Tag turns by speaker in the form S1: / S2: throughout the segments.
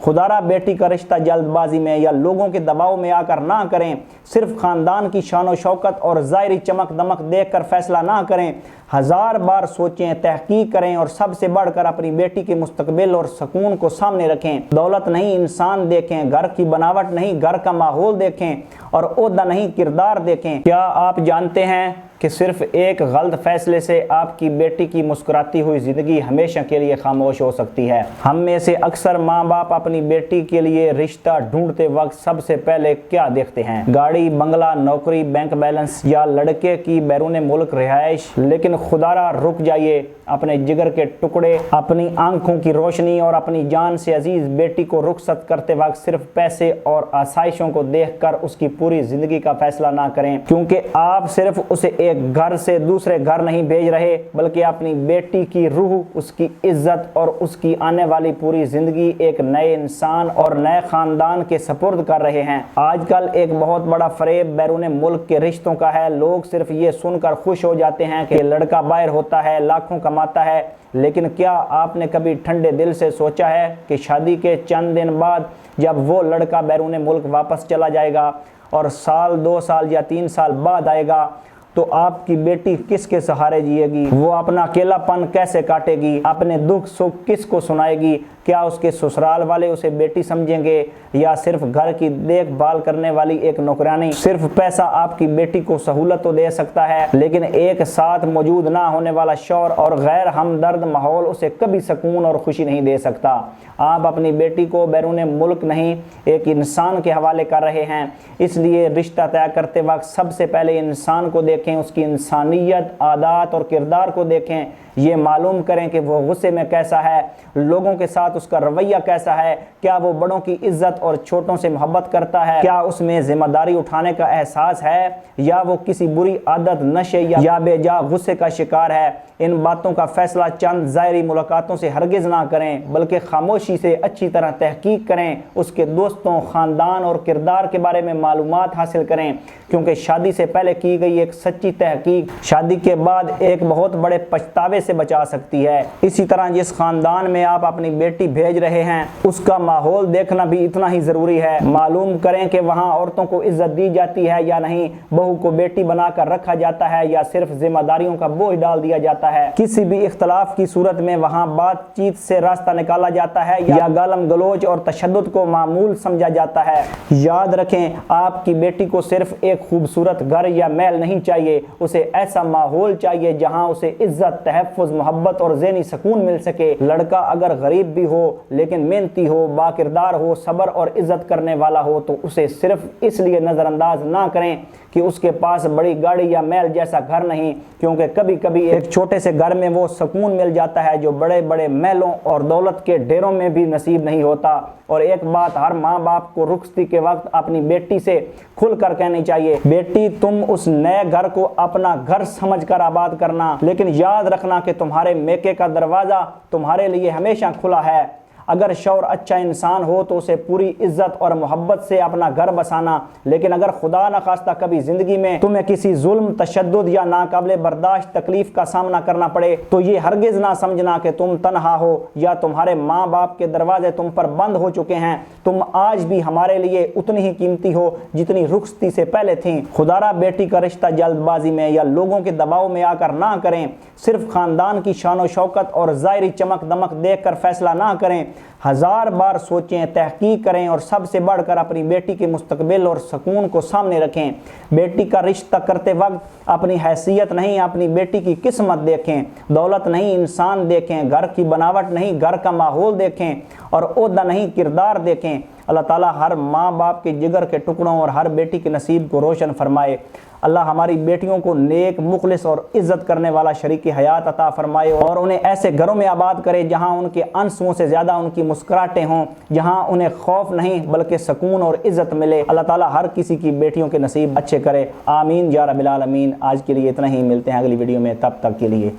S1: خدارہ بیٹی کا رشتہ جلد بازی میں یا لوگوں کے دباؤ میں آ کر نہ کریں، صرف خاندان کی شان و شوکت اور ظاہری چمک دمک دیکھ کر فیصلہ نہ کریں، 1000 بار سوچیں، تحقیق کریں اور سب سے بڑھ کر اپنی بیٹی کے مستقبل اور سکون کو سامنے رکھیں۔ دولت نہیں انسان دیکھیں، گھر کی بناوٹ نہیں گھر کا ماحول دیکھیں، اور عہدہ نہیں کردار دیکھیں۔ کیا آپ جانتے ہیں کہ صرف ایک غلط فیصلے سے آپ کی بیٹی کی مسکراتی ہوئی زندگی ہمیشہ کے لیے خاموش ہو سکتی ہے؟ ہم میں سے اکثر ماں باپ اپنی بیٹی کے لیے رشتہ ڈھونڈتے وقت سب سے پہلے کیا دیکھتے ہیں؟ گاڑی، بنگلہ، نوکری، بینک بیلنس یا لڑکے کی بیرون ملک رہائش۔ لیکن خدارہ رک جائیے، اپنے جگر کے ٹکڑے، اپنی آنکھوں کی روشنی اور اپنی جان سے عزیز بیٹی کو رخصت کرتے وقت صرف پیسے اور آسائشوں کو دیکھ کر اس کی پوری زندگی کا فیصلہ نہ کریں، کیونکہ آپ صرف اسے ایک گھر سے دوسرے گھر نہیں بھیج رہے، بلکہ اپنی بیٹی کی روح، اس کی عزت اور اس کی آنے والی پوری زندگی ایک نئے انسان اور نئے خاندان کے سپرد کر رہے ہیں۔ آج کل ایک بہت بڑا فریب بیرون ملک کے رشتوں کا ہے۔ لوگ صرف یہ سن کر خوش ہو جاتے ہیں کہ لڑکا باہر ہوتا ہے، لاکھوں کماتا ہے، لیکن کیا آپ نے کبھی ٹھنڈے دل سے سوچا ہے کہ شادی کے چند دن بعد جب وہ لڑکا بیرون ملک واپس چلا جائے گا اور سال، 2 سال یا 3 سال بعد آئے گا تو آپ کی بیٹی کس کے سہارے جیے گی؟ وہ اپنا اکیلا پن کیسے کاٹے گی؟ اپنے دکھ سکھ کس کو سنائے گی؟ کیا اس کے سسرال والے اسے بیٹی سمجھیں گے یا صرف گھر کی دیکھ بھال کرنے والی ایک نوکرانی؟ صرف پیسہ آپ کی بیٹی کو سہولت تو دے سکتا ہے، لیکن ایک ساتھ موجود نہ ہونے والا شوہر اور غیر ہمدرد ماحول اسے کبھی سکون اور خوشی نہیں دے سکتا۔ آپ اپنی بیٹی کو بیرون ملک نہیں، ایک انسان کے حوالے کر رہے ہیں، اس لیے رشتہ طے کرتے وقت سب سے پہلے انسان کو دیکھیں، اس کی انسانیت، عادات اور کردار کو دیکھیں۔ یہ معلوم کریں کہ وہ غصے میں کیسا ہے، لوگوں کے ساتھ اس کا رویہ کیسا ہے، کیا وہ بڑوں کی عزت اور چھوٹوں سے محبت کرتا ہے، کیا اس میں ذمہ داری اٹھانے کا احساس ہے یا وہ کسی بری عادت، نشے یا بے جا غصے کا شکار ہے۔ ان باتوں کا فیصلہ چند ظاہری ملاقاتوں سے ہرگز نہ کریں، بلکہ خاموشی سے اچھی طرح تحقیق کریں، اس کے دوستوں، خاندان اور کردار کے بارے میں معلومات حاصل کریں، کیونکہ شادی سے پہلے کی گئی ایک سچی تحقیق شادی کے بعد ایک بہت بڑے پچھتاوے سے بچا سکتی ہے۔ اسی طرح جس خاندان میں آپ اپنی بیٹی بھیج رہے ہیں اس کا ماحول دیکھنا بھی اتنا ہی ضروری ہے۔ معلوم کریں کہ وہاں عورتوں کو عزت دی جاتی ہے یا نہیں، بہو کو بیٹی بنا کر رکھا جاتا ہے یا صرف ذمہ داریوں کا بوجھ ڈال دیا جاتا ہے۔ کسی بھی اختلاف کی صورت میں وہاں بات چیت سے راستہ نکالا جاتا ہے یا گالم گلوچ اور تشدد کو معمول سمجھا جاتا ہے۔ یاد رکھیں، آپ کی بیٹی کو صرف ایک خوبصورت گھر یا محل نہیں چاہیے، اسے ایسا ماحول چاہیے جہاں اسے عزت، تحفظ، محبت اور ذہنی سکون مل سکے۔ لڑکا اگر غریب بھی ہو لیکن محنتی ہو، باکردار ہو، صبر اور عزت کرنے والا ہو تو اسے صرف اس لیے نظر انداز نہ کریں کہ اس کے پاس بڑی گاڑی یا محل جیسا گھر نہیں، کیونکہ کبھی کبھی ایک چھوٹے سے گھر میں وہ سکون مل جاتا ہے جو بڑے بڑے محلوں اور دولت کے ڈھیروں میں بھی نصیب نہیں ہوتا۔ اور ایک بات ہر ماں باپ کو رخصتی کے وقت اپنی بیٹی سے کھل کر کہنی چاہیے، بیٹی تم اس نئے گھر کو اپنا گھر سمجھ کر آباد کرنا، لیکن یاد رکھنا کہ تمہارے میکے کا دروازہ تمہارے لیے ہمیشہ کھلا ہے۔ اگر شوہر اچھا انسان ہو تو اسے پوری عزت اور محبت سے اپنا گھر بسانا، لیکن اگر خدا نخواستہ کبھی زندگی میں تمہیں کسی ظلم، تشدد یا ناقابل برداشت تکلیف کا سامنا کرنا پڑے تو یہ ہرگز نہ سمجھنا کہ تم تنہا ہو یا تمہارے ماں باپ کے دروازے تم پر بند ہو چکے ہیں۔ تم آج بھی ہمارے لیے اتنی ہی قیمتی ہو جتنی رخصتی سے پہلے تھیں۔ خدارہ بیٹی کا رشتہ جلد بازی میں یا لوگوں کے دباؤ میں آ کر نہ کریں، صرف خاندان کی شان و شوکت اور ظاہری چمک دمک دیکھ کر فیصلہ نہ کریں، 1000 بار سوچیں، تحقیق کریں اور سب سے بڑھ کر اپنی بیٹی کے مستقبل اور سکون کو سامنے رکھیں۔ بیٹی کا رشتہ کرتے وقت اپنی حیثیت نہیں، اپنی بیٹی کی قسمت دیکھیں، دولت نہیں انسان دیکھیں، گھر کی بناوٹ نہیں گھر کا ماحول دیکھیں، اور عہدہ نہیں کردار دیکھیں۔ اللہ تعالیٰ ہر ماں باپ کے جگر کے ٹکڑوں اور ہر بیٹی کے نصیب کو روشن فرمائے۔ اللہ ہماری بیٹیوں کو نیک، مخلص اور عزت کرنے والا شریک حیات عطا فرمائے اور انہیں ایسے گھروں میں آباد کرے جہاں ان کے آنسوؤں سے زیادہ ان کی مسکراہٹیں ہوں، جہاں انہیں خوف نہیں بلکہ سکون اور عزت ملے۔ اللہ تعالیٰ ہر کسی کی بیٹیوں کے نصیب اچھے کرے، آمین یا رب العالمین۔ آج کے لیے اتنا ہی، ملتے ہیں اگلی ویڈیو میں، تب تک کے لیے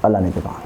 S1: اللہ نے کہا۔